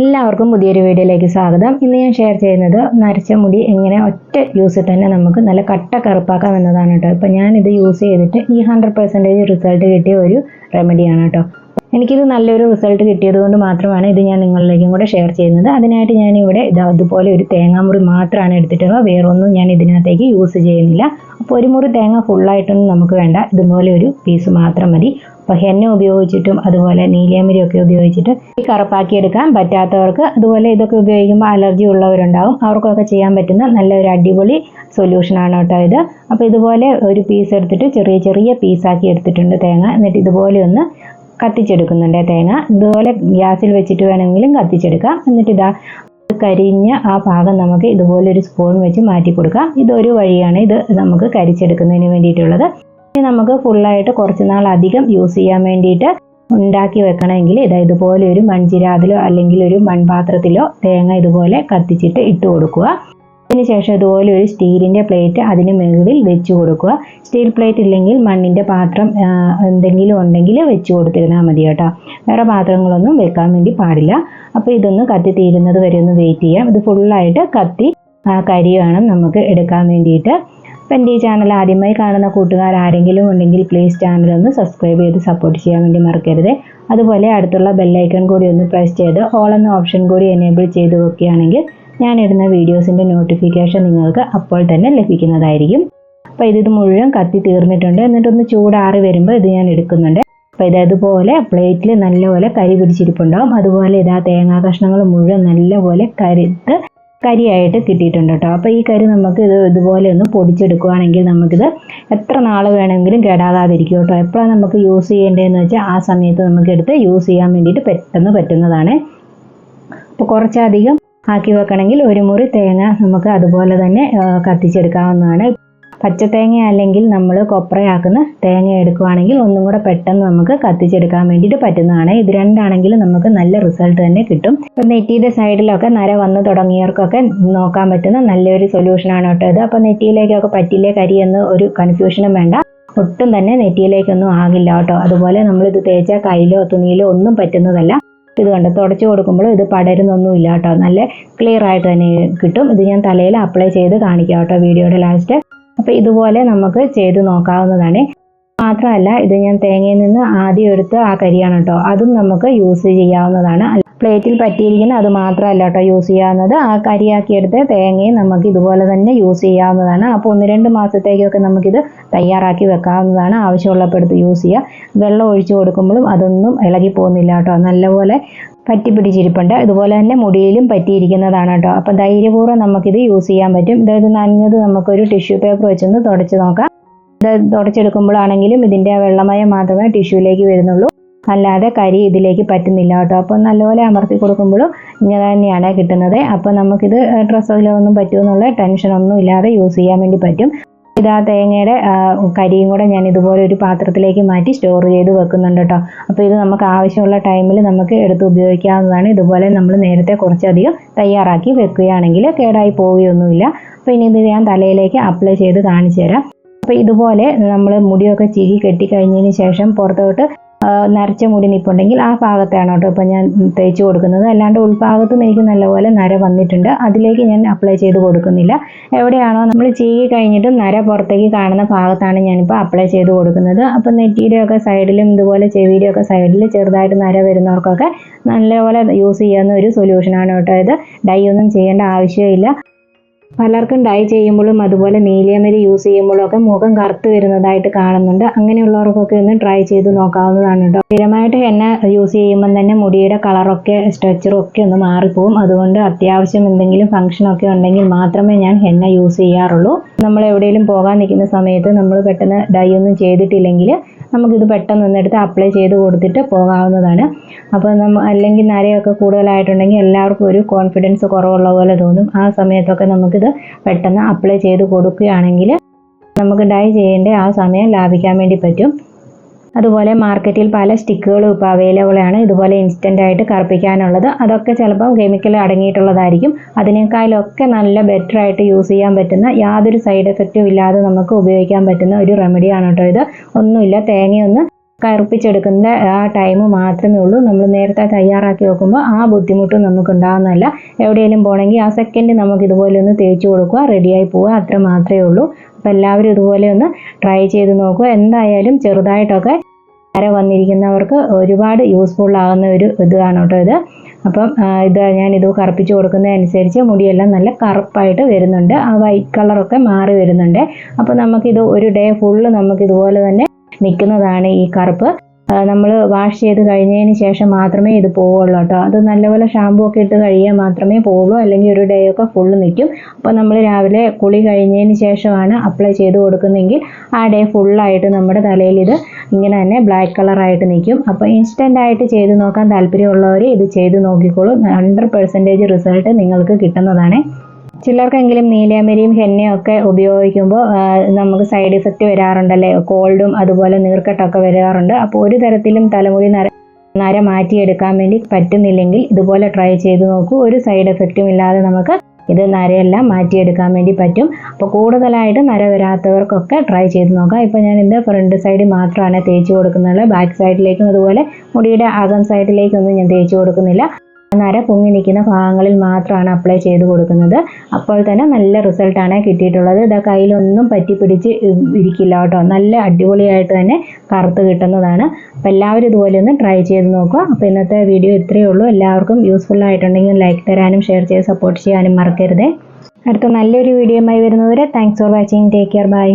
എല്ലാവർക്കും പുതിയൊരു വീഡിയോയിലേക്ക് സ്വാഗതം. ഇന്ന് ഞാൻ ഷെയർ ചെയ്യുന്നത് നരച്ച മുടി എങ്ങനെ ഒറ്റ യൂസിൽ തന്നെ നമുക്ക് നല്ല കട്ട കറുപ്പാക്കാം എന്നതാണ് കേട്ടോ. ഇപ്പം ഞാനിത് യൂസ് ചെയ്തിട്ട് ഈ 100% റിസൾട്ട് കിട്ടിയ ഒരു റെമഡിയാണ് കേട്ടോ. എനിക്കിത് നല്ലൊരു റിസൾട്ട് കിട്ടിയത് കൊണ്ട് മാത്രമാണ് ഇത് ഞാൻ നിങ്ങളിലേക്കും കൂടെ ഷെയർ ചെയ്യുന്നത്. അതിനായിട്ട് ഞാനിവിടെ അതുപോലെ ഒരു തേങ്ങാമുറി മാത്രമാണ് എടുത്തിട്ടുള്ളത്. വേറൊന്നും ഞാൻ ഇതിനകത്തേക്ക് യൂസ് ചെയ്യുന്നില്ല. അപ്പോൾ ഒരു മുറി തേങ്ങ ഫുള്ളായിട്ടൊന്നും നമുക്ക് വേണ്ട, ഇതുപോലെ ഒരു പീസ് മാത്രം മതി. അപ്പോൾ ഹെന്ന ഉപയോഗിച്ചിട്ടും അതുപോലെ നീലയമരിയൊക്കെ ഉപയോഗിച്ചിട്ട് ഈ കറുപ്പാക്കിയെടുക്കാൻ പറ്റാത്തവർക്ക്, അതുപോലെ ഇതൊക്കെ ഉപയോഗിക്കുമ്പോൾ അലർജി ഉള്ളവരുണ്ടാവും, അവർക്കൊക്കെ ചെയ്യാൻ പറ്റുന്ന നല്ലൊരു അടിപൊളി സൊല്യൂഷനാണ് കേട്ടോ ഇത്. അപ്പോൾ ഇതുപോലെ ഒരു പീസ് എടുത്തിട്ട് ചെറിയ ചെറിയ പീസാക്കി എടുത്തിട്ടുണ്ട് തേങ്ങ. എന്നിട്ട് ഇതുപോലെ ഒന്ന് കത്തിച്ചെടുക്കുന്നുണ്ട് തേങ്ങ. ഇതുപോലെ ഗ്യാസിൽ വെച്ചിട്ട് വേണമെങ്കിലും കത്തിച്ചെടുക്കാം. എന്നിട്ട് ഇതാ കരിഞ്ഞ ആ ഭാഗം നമുക്ക് ഇതുപോലെ ഒരു സ്പൂൺ വെച്ച് മാറ്റി കൊടുക്കാം. ഇതൊരു വഴിയാണ് ഇത് നമുക്ക് കരിച്ചെടുക്കുന്നതിന് വേണ്ടിയിട്ടുള്ളത്. ഇനി നമുക്ക് ഫുള്ളായിട്ട് കുറച്ച് നാൾ അധികം യൂസ് ചെയ്യാൻ വേണ്ടിയിട്ട് ഉണ്ടാക്കി വെക്കണമെങ്കിൽ ഇതുപോലെ ഒരു മൺചിരാതിലോ അല്ലെങ്കിൽ ഒരു മൺപാത്രത്തിലോ തേങ്ങ ഇതുപോലെ കത്തിച്ചിട്ട് ഇട്ട് കൊടുക്കുക. അതിനുശേഷം ഇതുപോലെ ഒരു സ്റ്റീലിൻ്റെ പ്ലേറ്റ് അതിന് മുകളിൽ വെച്ച് കൊടുക്കുക. സ്റ്റീൽ പ്ലേറ്റ് ഇല്ലെങ്കിൽ മണ്ണിൻ്റെ പാത്രം എന്തെങ്കിലും ഉണ്ടെങ്കിൽ വെച്ച് കൊടുത്തിരുന്നാൽ മതി കേട്ടോ. വേറെ പാത്രങ്ങളൊന്നും വെക്കാൻ വേണ്ടി പാടില്ല. അപ്പോൾ ഇതൊന്ന് കത്തി തീരുന്നത് വരെ ഒന്ന് വെയിറ്റ് ചെയ്യാം. ഇത് ഫുള്ളായിട്ട് കത്തി കരി വേണം നമുക്ക് എടുക്കാൻ വേണ്ടിയിട്ട്. അപ്പം എൻ്റെ ഈ ചാനൽ ആദ്യമായി കാണുന്ന കൂട്ടുകാർ ആരെങ്കിലും ഉണ്ടെങ്കിൽ പ്ലീസ് ചാനൽ ഒന്ന് സബ്സ്ക്രൈബ് ചെയ്ത് സപ്പോർട്ട് ചെയ്യാൻ വേണ്ടി മറക്കരുത്. അതുപോലെ അടുത്തുള്ള ബെല്ലൈക്കൺ കൂടി ഒന്ന് പ്രസ് ചെയ്ത് ഓൾ എന്ന ഓപ്ഷൻ കൂടി എനേബിൾ ചെയ്ത് വെക്കുകയാണെങ്കിൽ ഞാനിടുന്ന വീഡിയോസിൻ്റെ നോട്ടിഫിക്കേഷൻ നിങ്ങൾക്ക് അപ്പോൾ തന്നെ ലഭിക്കുന്നതായിരിക്കും. അപ്പോൾ ഇത് മുഴുവൻ കത്തി തീർന്നിട്ടുണ്ട്. എന്നിട്ടൊന്ന് ചൂടാറി വരുമ്പോൾ ഇത് ഞാൻ എടുക്കുന്നുണ്ട്. അപ്പോൾ ഇതേപോലെ പ്ലേറ്റിൽ നല്ലപോലെ കരി പിടിച്ചിരിപ്പുണ്ടാവും. അതുപോലെ തേങ്ങാ കഷ്ണങ്ങൾ മുഴുവൻ നല്ലപോലെ കരിയായിട്ട് കിട്ടിയിട്ടുണ്ട് കേട്ടോ. അപ്പോൾ ഈ കരി നമുക്ക് ഇതുപോലെ ഒന്ന് പൊടിച്ചെടുക്കുകയാണെങ്കിൽ നമുക്കിത് എത്ര നാൾ വേണമെങ്കിലും കേടാകാതിരിക്കും കേട്ടോ. എപ്പോഴാണ് നമുക്ക് യൂസ് ചെയ്യേണ്ടതെന്ന് വെച്ചാൽ ആ സമയത്ത് നമുക്ക് എടുത്ത് യൂസ് ചെയ്യാൻ വേണ്ടിയിട്ട് പെട്ടെന്ന് പറ്റുന്നതാണ്. അപ്പോൾ കുറച്ചധികം ആക്കി വെക്കണമെങ്കിൽ ഒരു മുറി തേങ്ങ നമുക്ക് അതുപോലെ തന്നെ കത്തിച്ചെടുക്കാവുന്നതാണ്. പച്ചത്തേങ്ങ അല്ലെങ്കിൽ നമ്മൾ കൊപ്രയാക്കുന്ന തേങ്ങ എടുക്കുകയാണെങ്കിൽ ഒന്നും കൂടെ പെട്ടെന്ന് നമുക്ക് കത്തിച്ചെടുക്കാൻ വേണ്ടിയിട്ട് പറ്റുന്നതാണ്. ഇത് രണ്ടാണെങ്കിലും നമുക്ക് നല്ല റിസൾട്ട് തന്നെ കിട്ടും. ഇപ്പം നെറ്റിയുടെ സൈഡിലൊക്കെ നര വന്ന് തുടങ്ങിയവർക്കൊക്കെ നോക്കാൻ പറ്റുന്ന നല്ലൊരു സൊല്യൂഷനാണ് കേട്ടോ ഇത്. അപ്പോൾ നെറ്റിയിലേക്കൊക്കെ പറ്റില്ലേ കരിയെന്ന് ഒരു കൺഫ്യൂഷനും വേണ്ട. ഒട്ടും തന്നെ നെറ്റിയിലേക്കൊന്നും ആകില്ല കേട്ടോ. അതുപോലെ നമ്മളിത് തേച്ചാൽ കയ്യിലോ തുണിയിലോ ഒന്നും പറ്റുന്നതല്ല. ഇത് കണ്ട് തുടച്ചു കൊടുക്കുമ്പോൾ ഇത് പടരുന്നൊന്നുമില്ല കേട്ടോ. നല്ല ക്ലിയർ ആയിട്ട് തന്നെ കിട്ടും. ഇത് ഞാൻ തലയിൽ അപ്ലൈ ചെയ്ത് കാണിക്കാം കേട്ടോ വീഡിയോയുടെ ലാസ്റ്റ്. അപ്പോൾ ഇതുപോലെ നമുക്ക് ചെയ്ത് നോക്കാവുന്നതാണ്. മാത്രമല്ല ഇത് ഞാൻ തേങ്ങയിൽ നിന്ന് ആദ്യം എടുത്ത് ആ കരിയാണ് കേട്ടോ, അതും നമുക്ക് യൂസ് ചെയ്യാവുന്നതാണ്. പ്ലേറ്റിൽ പറ്റിയിരിക്കുന്ന അത് മാത്രമല്ല കേട്ടോ യൂസ് ചെയ്യാവുന്നത്. ആ കരിയാക്കിയെടുത്ത് തേങ്ങയും നമുക്ക് ഇതുപോലെ തന്നെ യൂസ് ചെയ്യാവുന്നതാണ്. അപ്പോൾ 1-2 മാസത്തേക്കൊക്കെ നമുക്കിത് തയ്യാറാക്കി വെക്കാവുന്നതാണ്. ആവശ്യമുള്ളപ്പോൾ എടുത്ത് യൂസ് ചെയ്യുക. വെള്ളം ഒഴിച്ചു കൊടുക്കുമ്പോഴും അതൊന്നും ഇളകി പോകുന്നില്ല കേട്ടോ. നല്ലപോലെ പറ്റി പിടിച്ചിരിപ്പുണ്ട്. ഇതുപോലെ തന്നെ മുടിയിലും പറ്റിയിരിക്കുന്നതാണ് കേട്ടോ. അപ്പോൾ ധൈര്യപൂർവ്വം നമുക്കിത് യൂസ് ചെയ്യാൻ പറ്റും. ഇത് നനഞ്ഞത് നമുക്കൊരു ടിഷ്യൂ പേപ്പർ വെച്ചൊന്ന് തുടച്ച് നോക്കാം. ഇത് തുടച്ചെടുക്കുമ്പോഴാണെങ്കിലും ഇതിൻ്റെ വെള്ളമയം മാത്രമേ ടിഷ്യൂലേക്ക് വരുന്നുള്ളൂ, അല്ലാതെ കരി ഇതിലേക്ക് പറ്റുന്നില്ല കേട്ടോ. അപ്പോൾ നല്ലപോലെ അമർത്തി കൊടുക്കുമ്പോഴും ഇങ്ങനെ തന്നെയാണ് കിട്ടുന്നത്. അപ്പോൾ നമുക്കിത് ഡ്രസ്സിലൊന്നും പറ്റുമെന്നുള്ള ടെൻഷനൊന്നും ഇല്ലാതെ യൂസ് ചെയ്യാൻ വേണ്ടി പറ്റും. ഇതാ തേങ്ങയുടെ കരിയും കൂടെ ഞാൻ ഇതുപോലെ ഒരു പാത്രത്തിലേക്ക് മാറ്റി സ്റ്റോർ ചെയ്ത് വെക്കുന്നുണ്ട് കേട്ടോ. അപ്പോൾ ഇത് നമുക്ക് ആവശ്യമുള്ള ടൈമിൽ നമുക്ക് എടുത്ത് ഉപയോഗിക്കാവുന്നതാണ്. ഇതുപോലെ നമ്മൾ നേരത്തെ കുറച്ചധികം തയ്യാറാക്കി വെക്കുകയാണെങ്കിൽ കേടായി പോവുകയൊന്നുമില്ല. അപ്പോൾ ഇനി ഇത് ഞാൻ തലയിലേക്ക് അപ്ലൈ ചെയ്ത് കാണിച്ചു തരാം. അപ്പോൾ ഇതുപോലെ നമ്മൾ മുടിയൊക്കെ ചീകി കെട്ടിക്കഴിഞ്ഞതിന് ശേഷം പുറത്തോട്ട് നരച്ച മുടി നിൽപ്പുണ്ടെങ്കിൽ ആ ഭാഗത്താണ് കേട്ടോ ഇപ്പോൾ ഞാൻ തേച്ച് കൊടുക്കുന്നത്. അല്ലാണ്ട് ഉൾഭാഗത്തും എനിക്ക് നല്ലപോലെ നര വന്നിട്ടുണ്ട്, അതിലേക്ക് ഞാൻ അപ്ലൈ ചെയ്ത് കൊടുക്കുന്നില്ല. എവിടെയാണോ നമ്മൾ ചീകി കഴിഞ്ഞിട്ടും നര പുറത്തേക്ക് കാണുന്ന ഭാഗത്താണ് ഞാനിപ്പോൾ അപ്ലൈ ചെയ്ത് കൊടുക്കുന്നത്. അപ്പോൾ നെറ്റിയുടെയൊക്കെ സൈഡിലും ഇതുപോലെ ചെവിയുടെയൊക്കെ സൈഡിൽ ചെറുതായിട്ട് നര വരുന്നവർക്കൊക്കെ നല്ലപോലെ യൂസ് ചെയ്യാവുന്ന ഒരു സൊല്യൂഷനാണ് കേട്ടോ ഇത്. ഡൈ ഒന്നും ചെയ്യേണ്ട ആവശ്യമില്ല. പലർക്കും ഡൈ ചെയ്യുമ്പോഴും അതുപോലെ നീലയമരി യൂസ് ചെയ്യുമ്പോഴും ഒക്കെ മുഖം കറുത്ത് വരുന്നതായിട്ട് കാണുന്നുണ്ട്. അങ്ങനെയുള്ളവർക്കൊക്കെ ഒന്ന് ട്രൈ ചെയ്ത് നോക്കാവുന്നതാണ് കേട്ടോ. സ്ഥിരമായിട്ട് ഹെന്ന യൂസ് ചെയ്യുമ്പം തന്നെ മുടിയുടെ കളറൊക്കെ സ്ട്രക്ചറും ഒക്കെ ഒന്ന് മാറിപ്പോവും. അതുകൊണ്ട് അത്യാവശ്യം എന്തെങ്കിലും ഫംഗ്ഷനൊക്കെ ഉണ്ടെങ്കിൽ മാത്രമേ ഞാൻ ഹെന്ന യൂസ് ചെയ്യാറുള്ളൂ. നമ്മൾ എവിടെയെങ്കിലും പോകാൻ നിൽക്കുന്ന സമയത്ത് നമ്മൾ പെട്ടെന്ന് ഡൈ ഒന്നും ചെയ്തിട്ടില്ലെങ്കിൽ നമുക്കിത് പെട്ടെന്ന് ഒന്നെടുത്ത് അപ്ലൈ ചെയ്ത് കൊടുത്തിട്ട് പോകാവുന്നതാണ്. അപ്പോൾ അല്ലെങ്കിൽ നരയൊക്കെ കൂടുതലായിട്ടുണ്ടെങ്കിൽ എല്ലാവർക്കും ഒരു കോൺഫിഡൻസ് കുറവുള്ള പോലെ തോന്നും. ആ സമയത്തൊക്കെ നമുക്കിത് പെട്ടെന്ന് അപ്ലൈ ചെയ്ത് കൊടുക്കുകയാണെങ്കിൽ നമുക്ക് ഡൈ ചെയ്യേണ്ട ആ സമയം ലാഭിക്കാൻ വേണ്ടി പറ്റും. അതുപോലെ മാർക്കറ്റിൽ പല സ്റ്റിക്കുകളും ഇപ്പോൾ അവൈലബിൾ ആണ് ഇതുപോലെ ഇൻസ്റ്റൻ്റ് ആയിട്ട് കറുപ്പിക്കാനുള്ളത്. അതൊക്കെ ചിലപ്പം കെമിക്കൽ അടങ്ങിയിട്ടുള്ളതായിരിക്കും. അതിനേക്കാളൊക്കെ നല്ല ബെറ്റർ ആയിട്ട് യൂസ് ചെയ്യാൻ പറ്റുന്ന, യാതൊരു സൈഡ് എഫക്റ്റും ഇല്ലാതെ നമുക്ക് ഉപയോഗിക്കാൻ പറ്റുന്ന ഒരു റെമഡിയാണ് കേട്ടോ ഇത്. ഒന്നുമില്ല, തേങ്ങയൊന്ന് കറുപ്പിച്ചെടുക്കുന്ന ആ ടൈം മാത്രമേ ഉള്ളൂ. നമ്മൾ നേരത്തെ തയ്യാറാക്കി വെക്കുമ്പോൾ ആ ബുദ്ധിമുട്ടും നമുക്ക് ഉണ്ടാകുന്നതല്ല. എവിടെയെങ്കിലും പോകണമെങ്കിൽ ആ സെക്കൻഡ് നമുക്ക് ഇതുപോലെ ഒന്ന് തേച്ച് കൊടുക്കുക, റെഡിയായി പോവുക, അത്ര മാത്രമേ ഉള്ളൂ. അപ്പോൾ എല്ലാവരും ഇതുപോലെ ഒന്ന് ട്രൈ ചെയ്ത് നോക്കുക. എന്തായാലും ചെറുതായിട്ടൊക്കെ നര വന്നിരിക്കുന്നവർക്ക് ഒരുപാട് യൂസ്ഫുൾ ആകുന്ന ഒരു ഇതാണ് കേട്ടോ ഇത്. അപ്പം ഞാനിത് കറുപ്പിച്ച് കൊടുക്കുന്നതനുസരിച്ച് മുടിയെല്ലാം നല്ല കറുപ്പായിട്ട് വരുന്നുണ്ട്. ആ വൈറ്റ് കളറൊക്കെ മാറി വരുന്നുണ്ട്. അപ്പോൾ നമുക്കിത് ഒരു ഡേ ഫുള്ള് നമുക്കിതുപോലെ തന്നെ നിൽക്കുന്നതാണ് ഈ കറുപ്പ്. നമ്മൾ വാഷ് ചെയ്ത് കഴിഞ്ഞതിന് ശേഷം മാത്രമേ ഇത് പോവുള്ളൂ കേട്ടോ. അത് നല്ലപോലെ ഷാമ്പൂ ഒക്കെ ഇട്ട് കഴുകിയാൽ മാത്രമേ പോവുള്ളൂ, അല്ലെങ്കിൽ ഒരു ഡേ ഒക്കെ ഫുള്ള് നിൽക്കും. അപ്പോൾ നമ്മൾ രാവിലെ കുളി കഴിഞ്ഞതിന് ശേഷമാണ് അപ്ലൈ ചെയ്ത് കൊടുക്കുന്നതെങ്കിൽ ആ ഡേ ഫുള്ളായിട്ട് നമ്മുടെ തലയിൽ ഇത് ഇങ്ങനെ തന്നെ ബ്ലാക്ക് കളറായിട്ട് നിൽക്കും. അപ്പോൾ ഇൻസ്റ്റൻ്റ് ആയിട്ട് ചെയ്ത് നോക്കാൻ താല്പര്യമുള്ളവർ ഇത് ചെയ്ത് നോക്കിക്കോളൂ. 100% റിസൾട്ട് നിങ്ങൾക്ക് കിട്ടുന്നതാണ്. ചിലർക്കെങ്കിലും നീലയമരിയും ഹെന്നയും ഒക്കെ ഉപയോഗിക്കുമ്പോൾ നമുക്ക് സൈഡ് ഇഫക്റ്റ് വരാറുണ്ടല്ലേ, കോൾഡും അതുപോലെ നീർക്കെട്ടൊക്കെ വരാറുണ്ട്. അപ്പോൾ ഒരു തരത്തിലും തലമുടി നര മാറ്റിയെടുക്കാൻ വേണ്ടി പറ്റുന്നില്ലെങ്കിൽ ഇതുപോലെ ട്രൈ ചെയ്ത് നോക്കൂ. ഒരു സൈഡ് എഫക്റ്റും ഇല്ലാതെ നമുക്ക് ഇത് നരയെല്ലാം മാറ്റിയെടുക്കാൻ വേണ്ടി പറ്റും. അപ്പോൾ കൂടുതലായിട്ട് നര വരാത്തവർക്കൊക്കെ ട്രൈ ചെയ്ത് നോക്കാം. ഇപ്പോൾ ഞാനിത് ഫ്രണ്ട് സൈഡിൽ മാത്രമാണ് തേച്ച് കൊടുക്കുന്നത്. ബാക്ക് സൈഡിലേക്കും അതുപോലെ മുടിയുടെ അകം സൈഡിലേക്കൊന്നും ഞാൻ തേച്ച് കൊടുക്കുന്നില്ല. നര പൊങ്ങി നിൽക്കുന്ന ഭാഗങ്ങളിൽ മാത്രമാണ് അപ്ലൈ ചെയ്ത് കൊടുക്കുന്നത്. അപ്പോൾ തന്നെ നല്ല റിസൾട്ടാണ് കിട്ടിയിട്ടുള്ളത്. ഇത് കയ്യിലൊന്നും പറ്റി പിടിച്ച് ഇരിക്കില്ല കേട്ടോ. നല്ല അടിപൊളിയായിട്ട് തന്നെ കറുത്ത് കിട്ടുന്നതാണ്. അപ്പോൾ എല്ലാവരും ഇതുപോലെ ഒന്ന് ട്രൈ ചെയ്ത് നോക്കുക. അപ്പോൾ ഇന്നത്തെ വീഡിയോ ഇത്രയേ ഉള്ളൂ. എല്ലാവർക്കും യൂസ്ഫുൾ ആയിട്ടുണ്ടെങ്കിൽ ലൈക്ക് തരാനും ഷെയർ ചെയ്ത് സപ്പോർട്ട് ചെയ്യാനും മറക്കരുത്. അടുത്ത നല്ലൊരു വീഡിയോയുമായി വരുന്നതുവരെ thanks for watching. Take care. By.